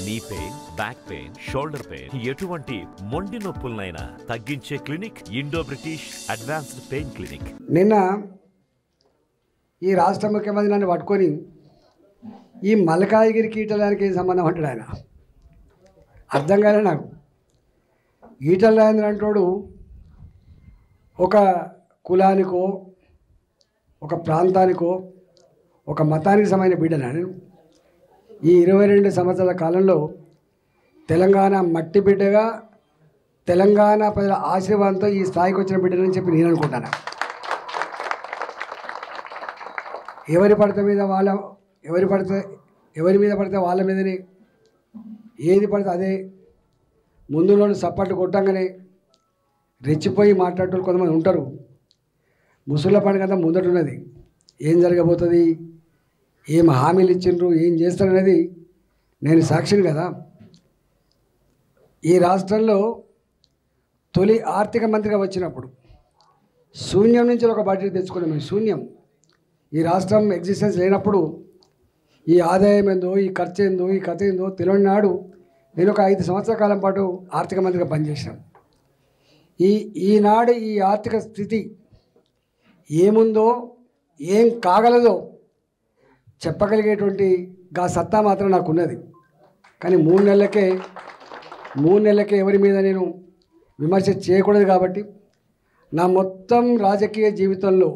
Knee pain, back pain, shoulder pain, ఎటువంటి మొండి నొప్పులనైనా తగ్గించే clinic Indo British advanced pain clinic. నిన్న ఈ రాష్ట్ర ముఖ్యమంత్రి నన్ను పట్టుకొని ఈ మల్కాజ్గిరి ఈటలకి ఏం సంబంధం అంటాడు ఆయన. అర్థం కాలే నాకు. ఈటల రాజేంద్ర అంటాడు ఒక కులానికో ఒక ప్రాంతానికో ఒక మతానికి సంబంధించిన బిడ్డనా నేను? ఈ 22 సంవత్సరాల కాలంలో తెలంగాణ మట్టి బిడ్డగా తెలంగాణ ప్రజల ఆశీర్వాదంతో ఈ స్థాయికి వచ్చిన బిడ్డలని చెప్పి నేను అనుకుంటాను. ఎవరి మీద పడితే వాళ్ళ మీదనే, ఏది పడితే అదే ముందులోని సప్పట్లు కొట్టంగానే రెచ్చిపోయి మాట్లాడేటోళ్ళు కొంతమంది ఉంటారు. ముసుళ్ళ పండుగ అంతా ముందటున్నది. ఏం జరగబోతుంది, ఏం హామీలు ఇచ్చిండ్రు, ఏం చేస్తారనేది నేను సాక్షిని కదా. ఈ రాష్ట్రంలో తొలి ఆర్థిక మంత్రిగా వచ్చినప్పుడు శూన్యం నుంచి ఒక బడ్జెట్ తెచ్చుకున్నాం. శూన్యం. ఈ రాష్ట్రం ఎగ్జిస్టెన్స్ లేనప్పుడు ఈ ఆదాయం ఏందో, ఈ ఖర్చు ఏందో, ఈ కథ ఏందో తెలియని నాడు నేను ఒక 5 సంవత్సరాల కాలం పాటు ఆర్థిక మంత్రిగా పనిచేశాను. ఈనాడు ఈ ఆర్థిక స్థితి ఏముందో, ఏం కాగలదో చెప్పగలిగేటువంటి గా సత్తా మాత్రం నాకు ఉన్నది. కానీ 3 నెలలకే ఎవరి మీద నేను విమర్శ చేయకూడదు. కాబట్టి నా మొత్తం రాజకీయ జీవితంలో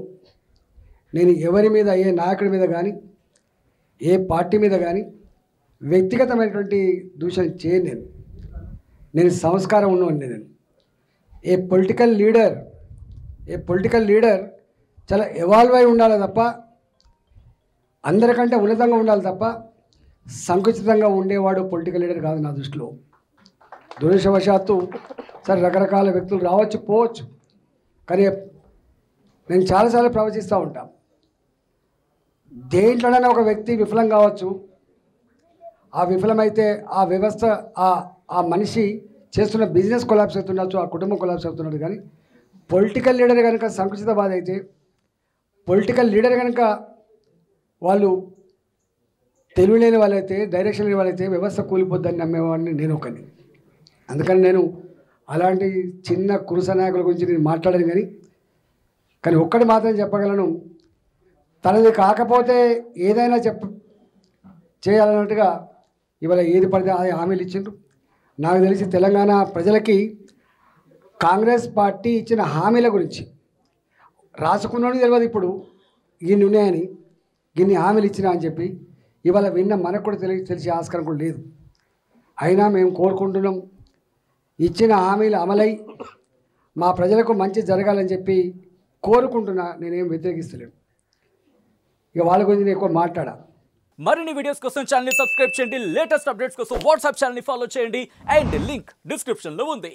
నేను ఎవరి మీద, ఏ నాయకుడి మీద కానీ, ఏ పార్టీ మీద కానీ వ్యక్తిగతమైనటువంటి దూషణ చేయను. నేను సంస్కారం ఉన్నవాడిని. నేను ఏ పొలిటికల్ లీడర్ చాలా ఎవాల్వ్ అయి ఉండాలి తప్ప, అందరికంటే ఉన్నతంగా ఉండాలి తప్ప సంకుచితంగా ఉండేవాడు పొలిటికల్ లీడర్ కాదు నా దృష్టిలో. దురదృష్టవశాత్తు సరే రకరకాల వ్యక్తులు రావచ్చు పోవచ్చు, కానీ నేను చాలాసార్లు ప్రవచిస్తూ ఉంటాను. దేంట్లోనైనా ఒక వ్యక్తి విఫలం కావచ్చు. ఆ విఫలమైతే ఆ వ్యవస్థ, ఆ మనిషి చేస్తున్న బిజినెస్ కొలాప్స్ అవుతుండొచ్చు, ఆ కుటుంబం కొలాప్స్ అవుతున్నట్టు. కానీ పొలిటికల్ లీడర్ కనుక సంకుచిత బాధ అయితే, పొలిటికల్ లీడర్ కనుక వాళ్ళు తెలివి లేని వాళ్ళైతే, డైరెక్షన్ లేని వాళ్ళైతే వ్యవస్థ కూలిపోద్దని నమ్మేవాడిని నేను ఒకని. అందుకని నేను అలాంటి చిన్న కురుస నాయకుల గురించి నేను మాట్లాడను. కానీ ఒక్కటి మాత్రం చెప్పగలను, తనది కాకపోతే ఏదైనా చేయాలన్నట్టుగా ఇవాళ ఏది పడితే అది హామీలు ఇచ్చిండ్రు. నాకు తెలిసి తెలంగాణ ప్రజలకి కాంగ్రెస్ పార్టీ ఇచ్చిన హామీల గురించి రాసుకున్నాడు తెలియదు. ఇప్పుడు గిన్ని ఉన్నాయని, గిన్ని హామీలు ఇచ్చినా అని చెప్పి ఇవాళ విన్న మనకు కూడా తెలిసే ఆస్కారం కూడా లేదు. అయినా మేము కోరుకుంటున్నాం, ఇచ్చిన హామీలు అమలై మా ప్రజలకు మంచి జరగాలని చెప్పి కోరుకుంటున్నా. నేనేం వ్యతిరేకిస్తలేను. ఇక వాళ్ళ గురించి నేను ఎక్కువ మాట్లాడా. మరిన్ని వీడియోస్ కోసం ఛానల్ ని సబ్స్క్రైబ్ చేయండి. లేటెస్ట్ అప్డేట్స్ కోసం వాట్సాప్ ఛానల్ ని ఫాలో చేయండి. అండ్ లింక్ డిస్క్రిప్షన్ లో ఉంది.